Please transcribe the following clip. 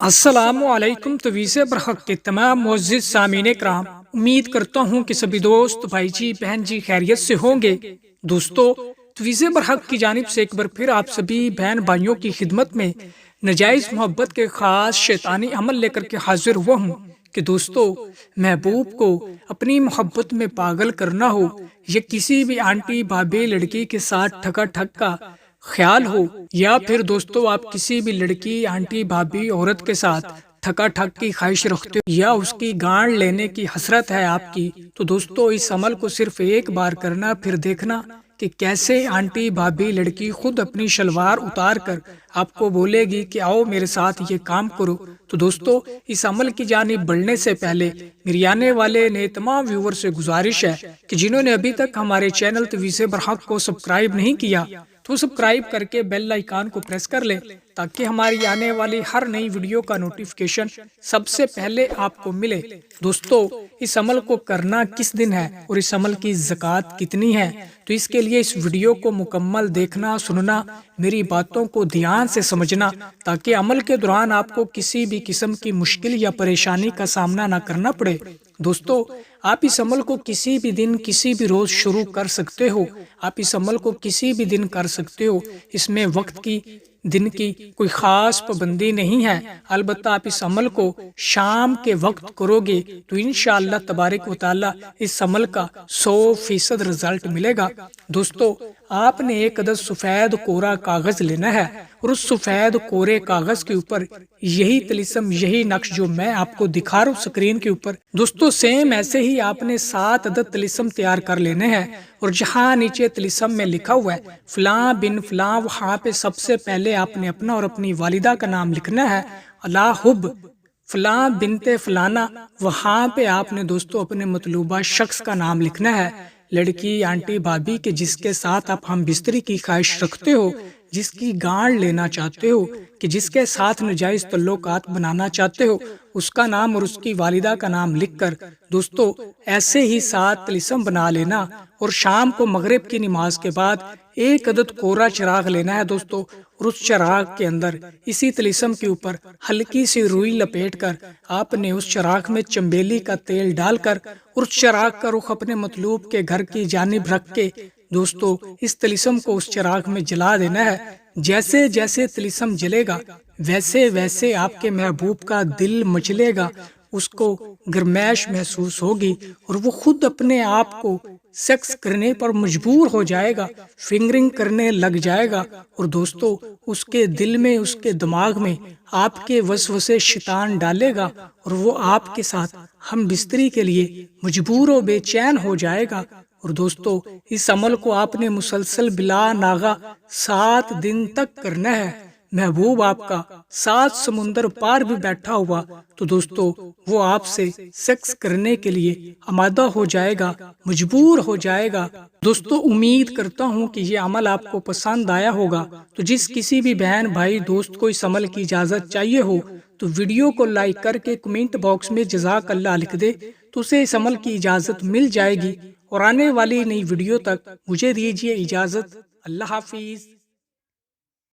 السلام علیکم تویز برحق کے تمام معزز سامعین کرام، امید کرتا ہوں کہ سبھی دوست بھائی جی بہن جی خیریت سے ہوں گے۔ دوستو، تویز برحق کی جانب سے ایک بار پھر آپ سبھی بہن بھائیوں کی خدمت میں ناجائز محبت کے خاص شیطانی عمل لے کر کے حاضر ہوا ہوں کہ دوستو، محبوب کو اپنی محبت میں پاگل کرنا ہو یا کسی بھی آنٹی بھابھی لڑکی کے ساتھ ٹھگا ٹھگ کا خیال ہو، یا پھر دوستو آپ کسی بھی لڑکی آنٹی بھابھی عورت کے ساتھ ٹھگا ٹھگ کی خواہش رکھتے ہو یا اس کی گانڈ لینے کی حسرت ہے آپ کی، تو دوستو اس عمل کو صرف ایک بار کرنا، پھر دیکھنا کہ کیسے آنٹی بھابھی لڑکی خود اپنی شلوار اتار کر آپ کو بولے گی کہ آؤ میرے ساتھ یہ کام کرو۔ تو دوستو اس عمل کی جانب بڑھنے سے پہلے میری آنے والے نئے تمام ویور سے گزارش ہے کہ جنہوں نے ابھی تک ہمارے چینل تویز برحق کو سبسکرائب نہیں کیا تو سبسکرائب کر کے بیل آئیکن کو پریس کر لیں تاکہ ہماری آنے والی ہر نئی ویڈیو کا نوٹیفیکیشن سب سے پہلے آپ کو ملے۔ دوستو اس عمل کو کرنا کس دن ہے اور اس عمل کی زکوٰۃ کتنی ہے، تو اس کے لیے اس ویڈیو کو مکمل دیکھنا، سننا، میری باتوں کو دھیان سے سمجھنا تاکہ عمل کے دوران آپ کو کسی بھی قسم کی مشکل یا پریشانی کا سامنا نہ کرنا پڑے۔ دوستو آپ اس عمل کو کسی بھی دن کسی بھی روز شروع کر سکتے ہو، آپ اس عمل کو کسی بھی دن کر سکتے ہو، اس میں وقت کی دن کی کوئی خاص پابندی نہیں ہے۔ البتہ آپ اس عمل کو شام کے وقت کرو گے تو انشاءاللہ تبارک و تعالی اس عمل کا 100% رزلٹ ملے گا۔ دوستو آپ نے ایک عدد سفید کورا کاغذ لینا ہے اور اس سفید کورے کاغذ کے اوپر یہی طلسم، یہی نقش جو میں آپ کو دکھا رہا ہوں سکرین کے اوپر، دوستو سیم ایسے ہی آپ نے 7 عدد طلسم تیار کر لینے ہیں، اور جہاں نیچے طلسم میں لکھا ہوا ہے فلاں بن فلاں، وہاں پہ سب سے پہلے آپ نے اپنا اور اپنی والدہ کا نام لکھنا ہے۔ اللہ حب فلاں بنت فلانا، وہاں پہ آپ نے دوستو اپنے مطلوبہ شخص کا نام لکھنا ہے، لڑکی آنٹی بھابھی کے جس کے ساتھ آپ ہم بستری کی خواہش رکھتے ہو، جس کی گانڈ لینا چاہتے ہو، کہ جس کے ساتھ ناجائز تعلقات بنانا چاہتے ہو، اس کا نام اور اس کی والدہ کا نام لکھ کر دوستو ایسے ہی 7 طلسم بنا لینا، اور شام کو مغرب کی نماز کے بعد ایک عدد کورا چراغ لینا ہے دوستو، اور اس چراغ کے اندر اسی طلسم کے اوپر ہلکی سی روئی لپیٹ کر آپ نے اس چراغ میں چنبیلی کا تیل ڈال کر اور اس چراغ کا رخ اپنے مطلوب کے گھر کی جانب رکھ کے دوستو اس طلسم کو اس چراغ میں جلا دینا ہے۔ جیسے جیسے طلسم جلے گا ویسے ویسے آپ کے محبوب کا دل مچلے گا، اس کو گرمائش محسوس ہوگی اور وہ خود اپنے آپ کو سیکس کرنے پر مجبور ہو جائے گا، فنگرنگ کرنے لگ جائے گا، اور دوستو اس کے دل میں، اس کے دماغ میں آپ کے وسوسے شیطان ڈالے گا اور وہ آپ کے ساتھ ہم بستری کے لیے مجبور و بے چین ہو جائے گا۔ اور دوستو اس عمل کو آپ نے مسلسل بلا ناغہ 7 دن تک کرنا ہے۔ محبوب آپ کا 7 سمندر پار بھی بیٹھا ہوا تو دوستو وہ آپ سے سیکس کرنے کے لیے آمادہ ہو جائے گا، مجبور ہو جائے گا۔ دوستو امید کرتا ہوں کہ یہ عمل آپ کو پسند آیا ہوگا، تو جس کسی بھی بہن بھائی دوست کو اس عمل کی اجازت چاہیے ہو تو ویڈیو کو لائک کر کے کمنٹ باکس میں جزاک اللہ لکھ دے تو اسے اس عمل کی اجازت مل جائے گی، اور آنے والی نئی ویڈیو تک مجھے دیجیے اجازت۔ اللہ حافظ۔